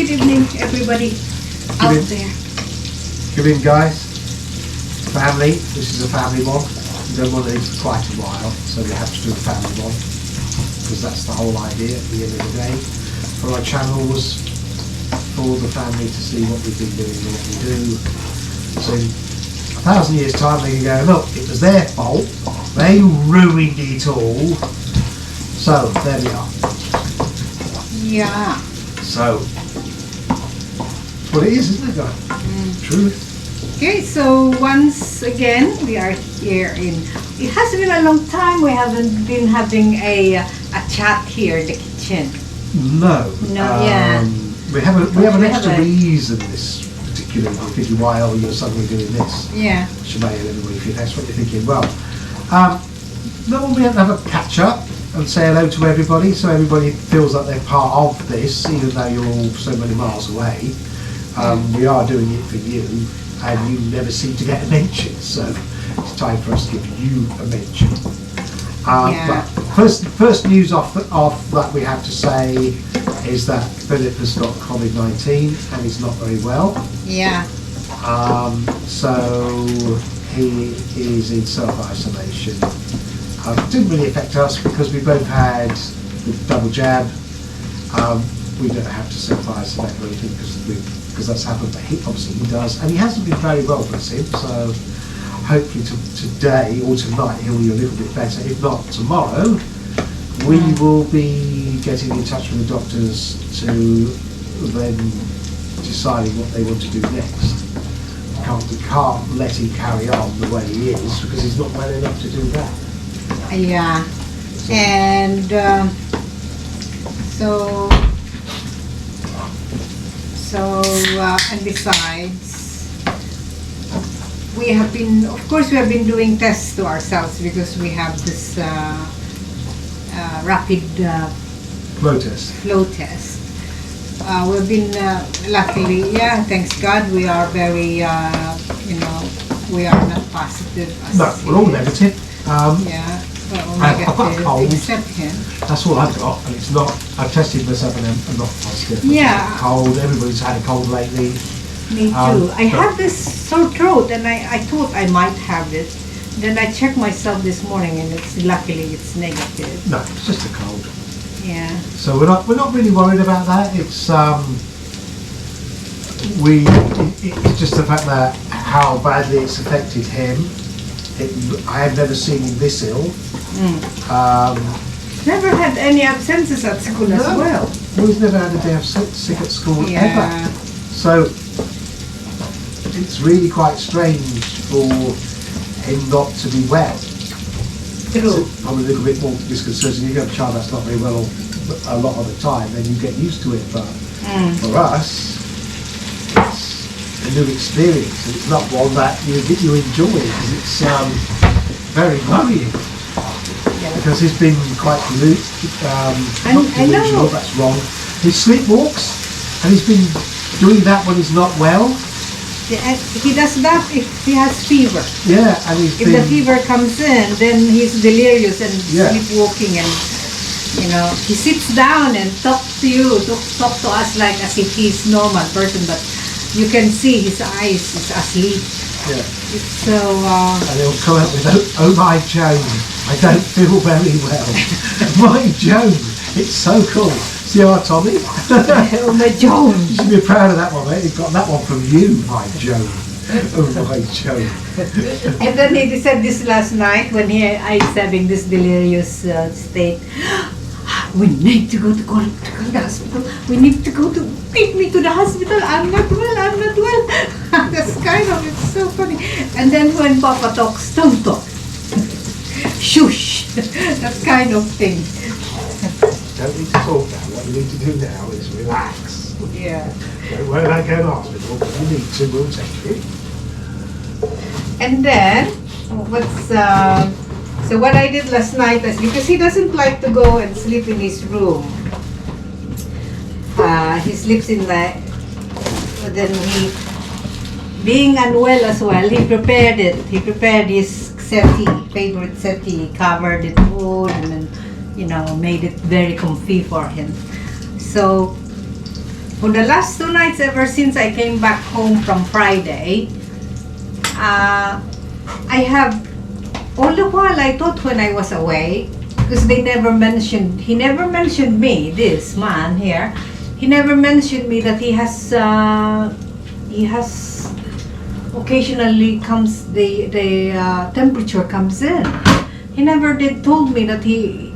good evening, everybody out there. Good evening, guys. Family. This is a family one. We don't want to do it for quite a while, so we have to do a family one because that's the whole idea at the end of the day. For our channel was for the family to see what we've been doing and what we do. So in 1,000 years' time, they can go, look, it was their fault. They ruined it all. So there we are. Yeah. So that's what it is, isn't it, guys? Truth. Okay, so once again we are here in. It has been a long time. We haven't been having a chat here in the kitchen. No. Yeah. We have an extra reason this particular thinking why are you suddenly doing this? Yeah. Shemay and everybody, if that's what you're thinking. Well, no, we have to have a catch up and say hello to everybody, so everybody feels like they're part of this, even though you're all so many miles away. We are doing it for you, and you never seem to get a mention, so it's time for us to give you a mention. But first news off that we have to say is that Phillip has got COVID-19 and he's not very well. Yeah. So he is in self-isolation. It didn't really affect us because we both had the double jab. We don't have to self-isolate or anything because that's happened, but obviously he does, and he hasn't been very well, bless him. So hopefully today or tonight he'll be a little bit better. If not tomorrow, we will be getting in touch with the doctors to then deciding what they want to do next. We can't let him carry on the way he is because he's not well enough to do that. Yeah. And and besides, we have been, of course, we have been doing tests to ourselves because we have this rapid Flow test. We've been luckily, thanks God, we are very, we are not positive. No, we're all negative. I've got a cold. Except him. That's all I've got, and it's not. I've tested myself and I'm not positive. Yeah. Cold. Everybody's had a cold lately. Me too. I have this sore throat, and I thought I might have it. Then I checked myself this morning, and luckily it's negative. No, it's just a cold. Yeah. So we're not really worried about that. It's it's just the fact that how badly it's affected him. I have never seen him this ill. Never had any absences at school as well. He's never had a day of sick at school ever. So it's really quite strange for him not to be well. True. It's probably a little bit more disconcerting. You have a child that's not very well a lot of the time, then you get used to it. But for us, it's a new experience, and it's not one that you enjoy because it's very worrying. Yeah. Because he's been quite not delusional, that's wrong. He sleepwalks, and he's been doing that when he's not well. He does that if he has fever. Yeah, and if the fever comes in, then he's delirious and sleepwalking, and he sits down and talks to you, talk to us like as if he's normal person, but you can see his eyes is asleep. Yeah. It's so. And he'll come out with, "Oh my Joan, I don't feel very well." My Joan, it's so cool. See our Tommy? Oh my Joan. You should be proud of that one, mate. He got that one from you, my Joan. Oh my Joan. And then he said this last night when I was having this delirious state. We need to go to the hospital. We need to go to take me to the hospital. I'm not well. That's kind of, it's so funny. And then when Papa talks, don't talk. Shush. That kind of thing. Don't need to talk now. What you need to do now is relax. Yeah. Don't worry about going to hospital. If you need to, we'll take you. And then, so what I did last night is, because he doesn't like to go and sleep in his room. He sleeps in then he, being unwell as well, he prepared it. He prepared his favorite settee, covered it wood, and then, made it very comfy for him. So For the last 2 nights, ever since I came back home from Friday, I have, all the while I thought when I was away, because he never mentioned me, this man here, he never mentioned me that he has occasionally comes, the temperature comes in. He never did told me that he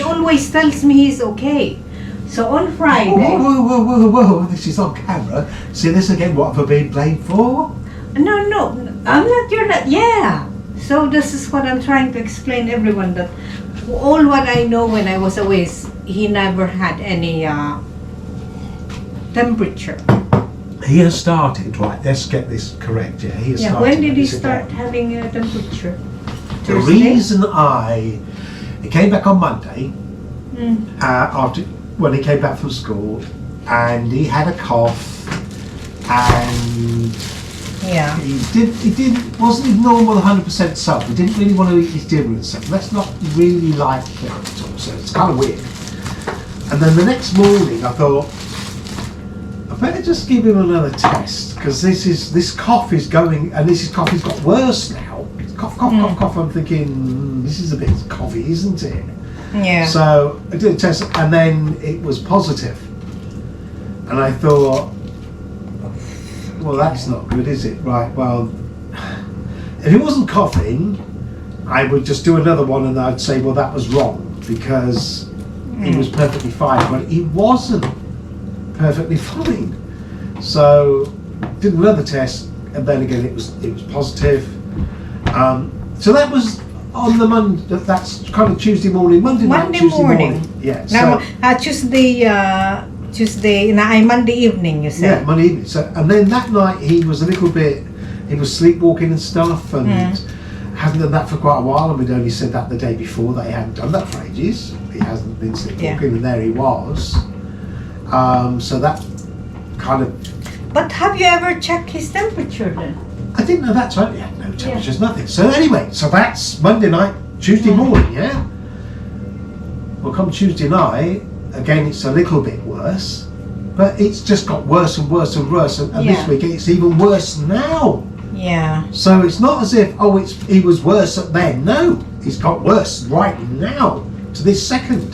always tells me he's okay. So on Friday... Whoa, this is on camera. See this again, what have I been blamed for? No, I'm not, you're not, yeah. So this is what I'm trying to explain everyone, that all what I know when I was away is he never had any temperature. He has started, right, let's get this correct, yeah. He has started. When did he start having a temperature? The Thursday? reason he came back on Monday, after, when he came back from school, and he had a cough, and Yeah. he wasn't his normal 100% self. He didn't really want to eat his dinner and stuff. That's not really like him at all, so it's kind of weird. And then the next morning I thought, I better just give him another test, because this cough is going, and this cough has got worse now. Cough. I'm thinking, this is a bit coughy, isn't it? Yeah. So I did a test, and then it was positive. And I thought, well, that's not good, is it? Right, well, if he wasn't coughing, I would just do another one and I'd say, well, that was wrong, because he was perfectly fine. But he wasn't perfectly fine. So did another test, and then again it was positive. So that was on the Monday. That's kind of Tuesday morning, Monday Tuesday morning. Yeah. No, Tuesday, Monday evening, you said. Yeah, Monday evening. So, and then that night he was sleepwalking and stuff, and hadn't done that for quite a while. And we'd only said that the day before, that he hadn't done that for ages. He hasn't been sleepwalking, and there he was. So that kind of. But have you ever checked his temperature then? I didn't know that time. He had no temperatures, nothing. So anyway, so that's Monday night, Tuesday morning, yeah? Well, come Tuesday night, again it's a little bit worse, but it's just got worse and worse and worse, and this week it's even worse now. Yeah. So it's not as if, he was worse then. No, it's got worse right now, to this second.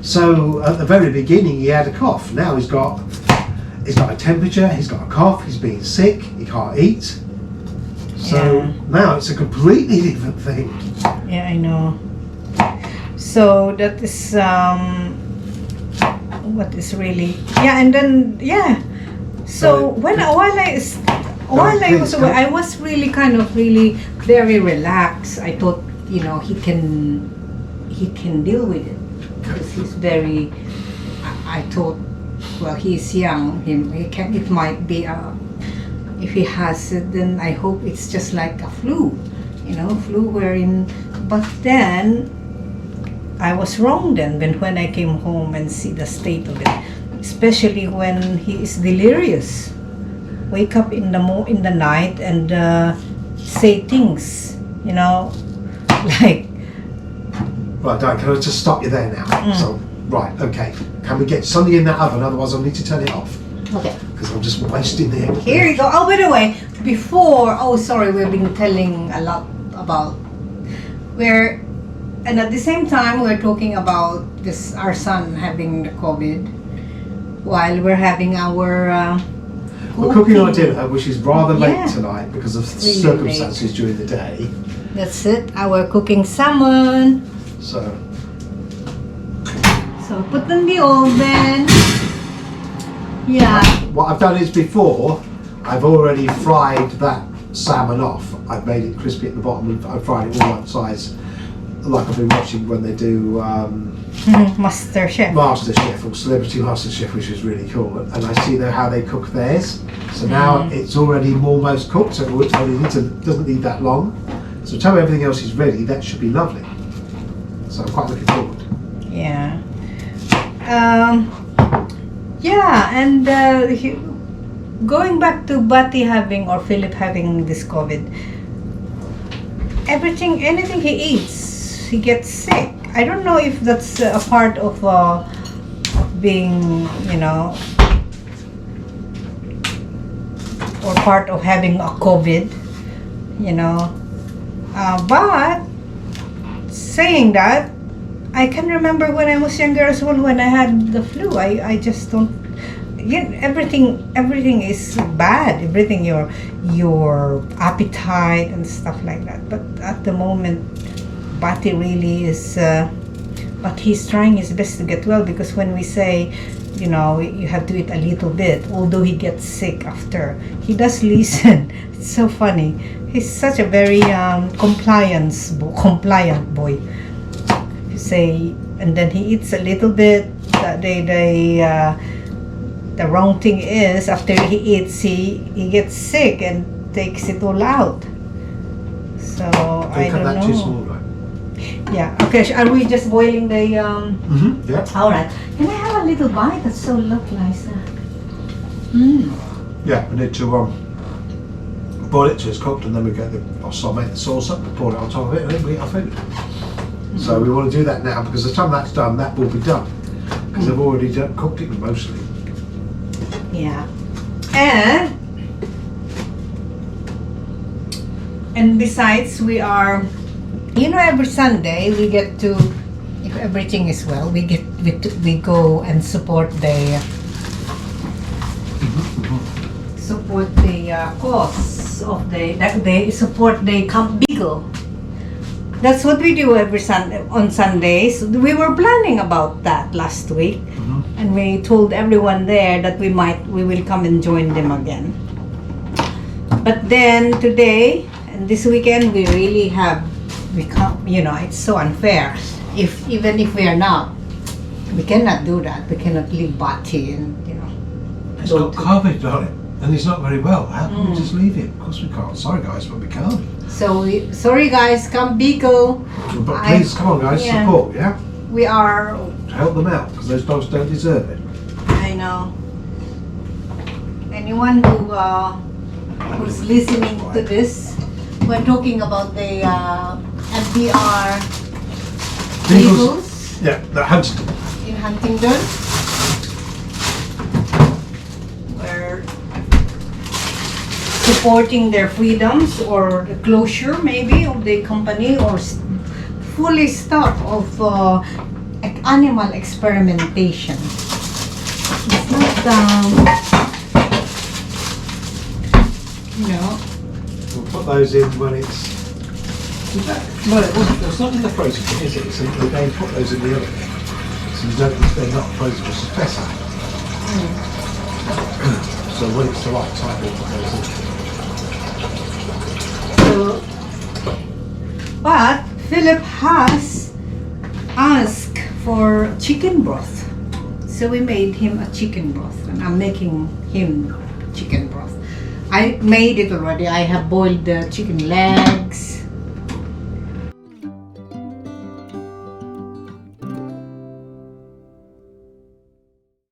So at the very beginning he had a cough. Now he's got a temperature, he's got a cough, he's being sick, he can't eat. So now it's a completely different thing. Yeah, I know. So that is what is really, and then So while I was away, I was really very relaxed. I thought, he can deal with it, because he's very. I thought, well, he's young. It might be if he has it, then I hope it's just like a flu, but then I was wrong then when I came home and see the state of it, especially when he is delirious. Wake up in the night and say things, like. Right, Diane, can I just stop you there now? So, right, okay. Can we get something in that oven? Otherwise I'll need to turn it off. Okay. Because I'm just wasting the energy. Here you go. Oh, by the way, we've been telling a lot about and at the same time we're talking about our son having the COVID while we're having our we're cooking our dinner, which is rather late tonight because of really circumstances during the day. That's it. We're cooking salmon. So put in the oven. Yeah. What I've done is before, I've already fried that salmon off. I've made it crispy at the bottom and I've fried it all up size, like I've been watching when they do MasterChef or Celebrity MasterChef, which is really cool. And I see how they cook theirs. So now it's already almost cooked, so it doesn't need that long. So tell me everything else is ready. That should be lovely. So I'm quite looking forward. Yeah. And going back to Philip having this COVID, anything he eats, he gets sick. I don't know if that's a part of being, or part of having a COVID, you know. But saying that, I can remember when I was younger as well, when I had the flu. I just don't. Everything is bad. Everything, your appetite and stuff like that. But at the moment, Bati really is. But he's trying his best to get well, because when we say, you know, you have to eat a little bit, although he gets sick after, he does listen. It's so funny. He's such a very compliant boy. You say, and then he eats a little bit. The wrong thing is, after he eats, he gets sick and takes it all out. So I don't know. Too small, right? Yeah. Okay. Are we just boiling the? Yeah. All right. Can I have a little bite? That's so nice. Yeah, we need to boil it till it's cooked, and then we get I'll make the sauce up, pour it on top of it, and then we eat our food. So we want to do that now, because the time that's done, that will be done, because I've already cooked it mostly. Yeah. And besides, we are, you know, every Sunday we get to, if everything is well, we go and support the cause of they support the Camp BEAGLE. That's what we do every Sunday on Sundays. We were planning about that last week, and we told everyone there that we will come and join them again. But then today and this weekend, we really have become, you know, it's so unfair. Even if we are not, we cannot do that. We cannot leave Bati and, you know. It's got COVID on it, and he's not very well. How can we just leave him? Of course we can't. Sorry guys, but we can't. So sorry guys, come BEAGLE. But please, come on guys, support, yeah? We are. To help them out, because those dogs don't deserve it. I know. Anyone who's listening to this, we're talking about the NPR Beagles Yeah, the Huntington. in Huntingdon. We're supporting their freedoms, or the closure maybe of the company, or fully stop of animal experimentation. It's not, you know. We'll put those in when it's... No, it's not in the frozen bin, is it? It's they put those in the oven. So they're not frozen, it's just better. So when it's the right time, we'll put those in. So, but Philip has asked for chicken broth. So we made him a chicken broth, and I'm making him chicken broth. I made it already. I have boiled the chicken legs,